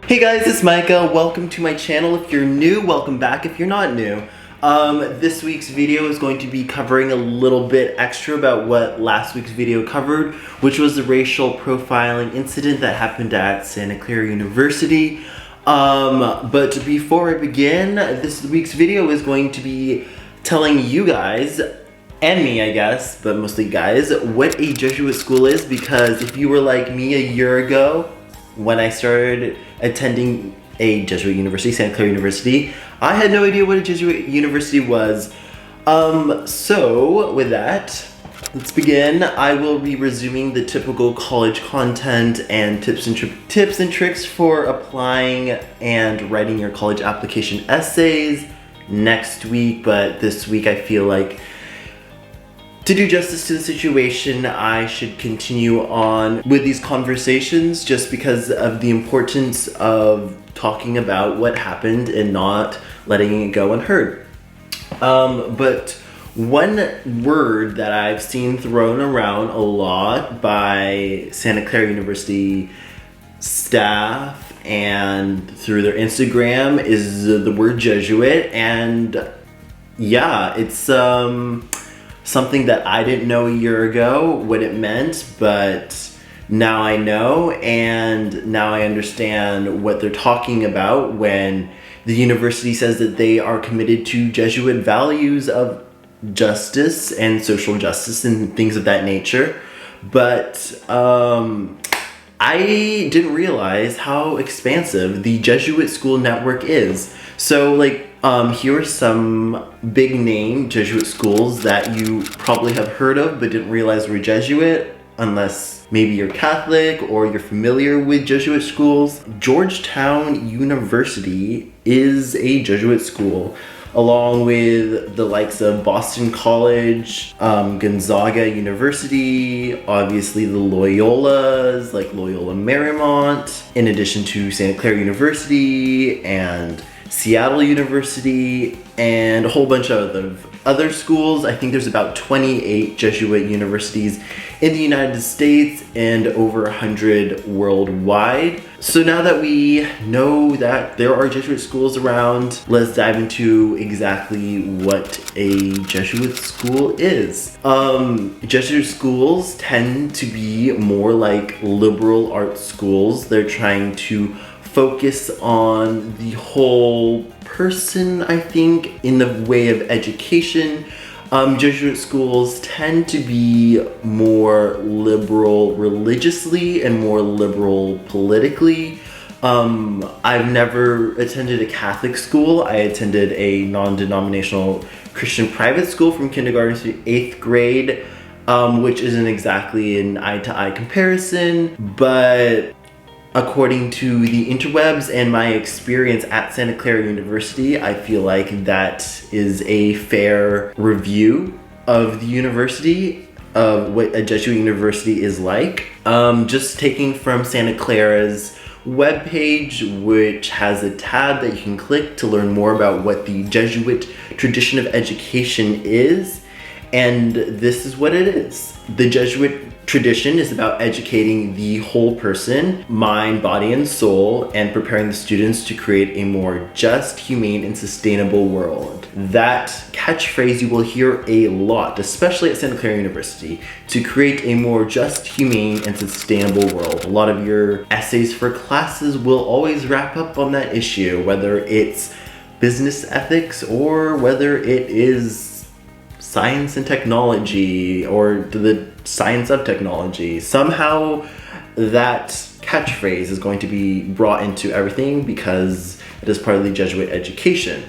Hey guys, it's Micah. Welcome to my channel. If you're new, welcome back. If you're not new, this week's video is going to be covering a little bit extra about what last week's video covered, which was the racial profiling incident that happened at Santa Clara University. But before I begin, this week's video is going to be telling you guys, and me I guess, but mostly guys, what a Jesuit school is, because if you were like me a year ago, when I started attending a Jesuit University, Santa Clara University, I had no idea what a Jesuit University was. So with that, let's begin. I will be resuming the typical college content and tips and tricks for applying and writing your college application essays next week, but this week I feel like to do justice to the situation, I should continue on with these conversations just because of the importance of talking about what happened and not letting it go unheard. But one word that I've seen thrown around a lot by Santa Clara University staff and through their Instagram is the word Jesuit, and yeah, it's something that I didn't know a year ago what it meant, but now I know, and now I understand what they're talking about when the university says that they are committed to Jesuit values of justice and social justice and things of that nature. But I didn't realize how expansive the Jesuit school network is. So here are some big name Jesuit schools that you probably have heard of but didn't realize were Jesuit, unless maybe you're Catholic or you're familiar with Jesuit schools. Georgetown University is a Jesuit school, along with the likes of Boston College, Gonzaga University, obviously the Loyolas, like Loyola Marymount, in addition to Santa Clara University and Seattle University, and a whole bunch of other schools. I think there's about 28 Jesuit universities in the United States and over 100 worldwide. So now that we know that there are Jesuit schools around, let's dive into exactly what a Jesuit school is. Jesuit schools tend to be more like liberal arts schools. They're trying to focus on the whole person, I think, in the way of education. Jesuit schools tend to be more liberal religiously and more liberal politically. I've never attended a Catholic school. I attended a non-denominational Christian private school from kindergarten to 8th grade, which isn't exactly an eye-to-eye comparison, but according to the interwebs and my experience at Santa Clara University, I feel like that is a fair review of the university, of what a Jesuit university is like. Just taking from Santa Clara's webpage, which has a tab that you can click to learn more about what the Jesuit tradition of education is. And this is what it is. The Jesuit tradition is about educating the whole person, mind, body, and soul, and preparing the students to create a more just, humane, and sustainable world. That catchphrase you will hear a lot, especially at Santa Clara University, to create a more just, humane, and sustainable world. A lot of your essays for classes will always wrap up on that issue, whether it's business ethics or whether it is science and technology or the science of technology. Somehow that catchphrase is going to be brought into everything because it is part of the Jesuit education.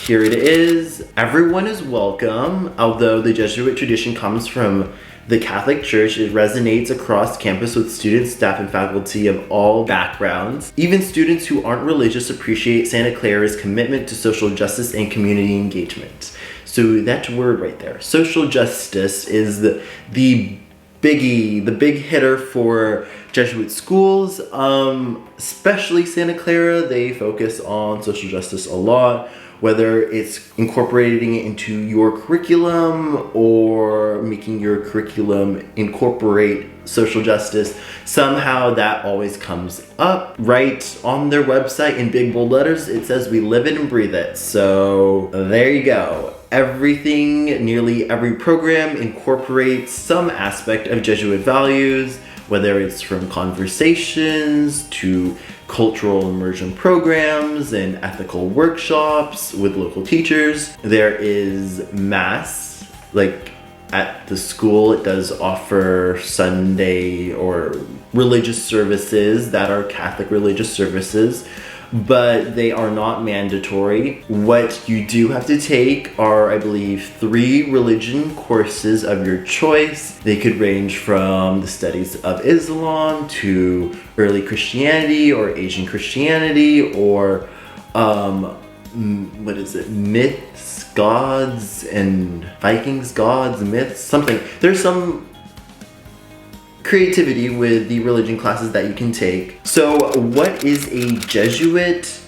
Here it is. Everyone is welcome. Although the Jesuit tradition comes from the Catholic Church, it resonates across campus with students, staff, and faculty of all backgrounds. Even students who aren't religious appreciate Santa Clara's commitment to social justice and community engagement. So that word right there, social justice, is the biggie, the big hitter for Jesuit schools, especially Santa Clara. They focus on social justice a lot. whether it's incorporating it into your curriculum or making your curriculum incorporate social justice. Somehow that always comes up right on their website in big bold letters. It says we live it and breathe it. So there you go. Everything, nearly every program incorporates some aspect of Jesuit values, whether it's from conversations to cultural immersion programs and ethical workshops with local teachers. There is Mass, like at the school it does offer Sunday or religious services that are Catholic religious services, but they are not mandatory. What you do have to take are, I believe, 3 religion courses of your choice. They could range from the studies of Islam to early Christianity or Asian Christianity or myths, gods and Vikings, gods, myths, something. There's some creativity with the religion classes that you can take. So what is a Jesuit?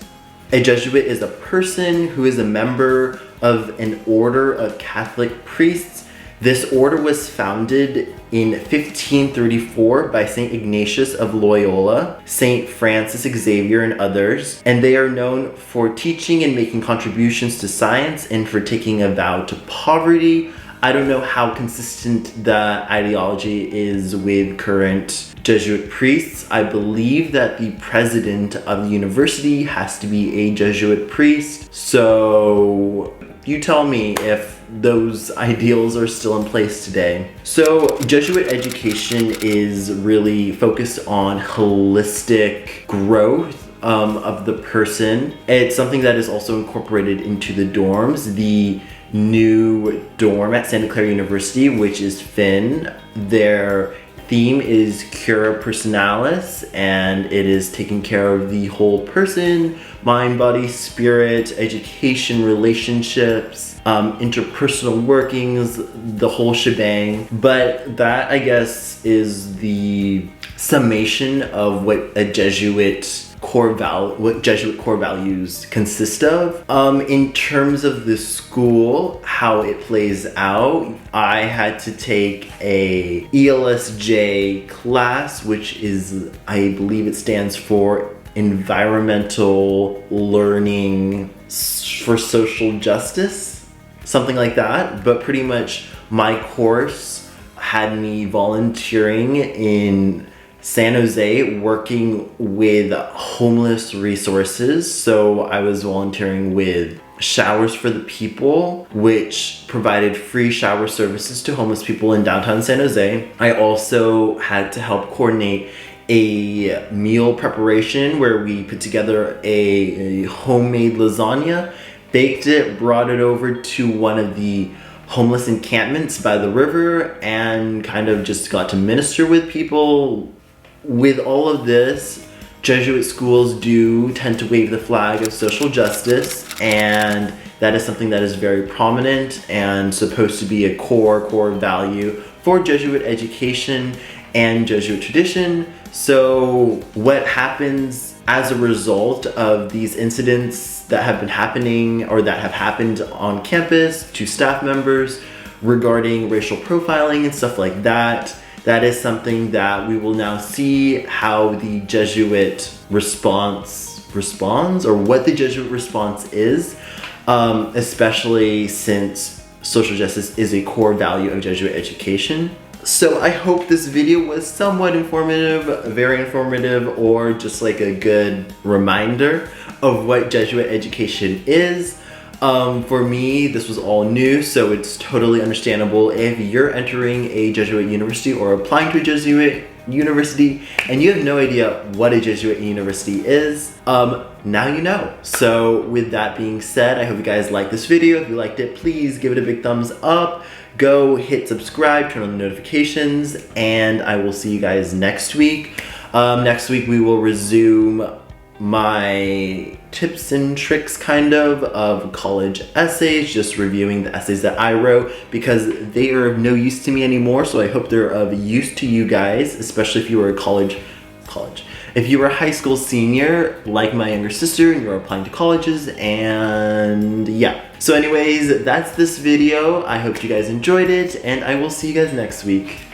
A Jesuit is a person who is a member of an order of Catholic priests. This order was founded in 1534 by St. Ignatius of Loyola, St. Francis Xavier, and others, and they are known for teaching and making contributions to science and for taking a vow to poverty. I don't know how consistent the ideology is with current Jesuit priests. I believe that the president of the university has to be a Jesuit priest. So you tell me if those ideals are still in place today. So Jesuit education is really focused on holistic growth of the person. It's something that is also incorporated into the dorms. The new dorm at Santa Clara University, which is Finn, their theme is Cura Personalis, and it is taking care of the whole person, mind, body, spirit, education, relationships, interpersonal workings, the whole shebang. But that, I guess, is the summation of what Jesuit core values consist of. In terms of the school, how it plays out, I had to take a ELSJ class, which is, I believe it stands for Environmental Learning for Social Justice, something like that. But pretty much my course had me volunteering in San Jose working with homeless resources. So I was volunteering with Showers for the People, which provided free shower services to homeless people in downtown San Jose. I also had to help coordinate a meal preparation where we put together a homemade lasagna, baked it, brought it over to one of the homeless encampments by the river, and kind of just got to minister with people. With all of this, Jesuit schools do tend to wave the flag of social justice, and that is something that is very prominent and supposed to be a core value for Jesuit education and Jesuit tradition. So what happens as a result of these incidents that have been happening or that have happened on campus to staff members regarding racial profiling and stuff like that, that is something that we will now see how the Jesuit responds, or what the Jesuit response is, especially since social justice is a core value of Jesuit education. So I hope this video was somewhat informative, very informative, or just like a good reminder of what Jesuit education is. For me, this was all new, so it's totally understandable if you're entering a Jesuit university or applying to a Jesuit university and you have no idea what a Jesuit university is. Now you know. So with that being said, I hope you guys liked this video. If you liked it, please give it a big thumbs up. Go hit subscribe, turn on the notifications, and I will see you guys next week. Next week we will resume my tips and tricks kind of college essays, just reviewing the essays that I wrote because they are of no use to me anymore, so I hope they're of use to you guys, especially if you are a college if you were a high school senior, like my younger sister, and you're applying to colleges, and yeah. So anyways, that's this video. I hope you guys enjoyed it, and I will see you guys next week.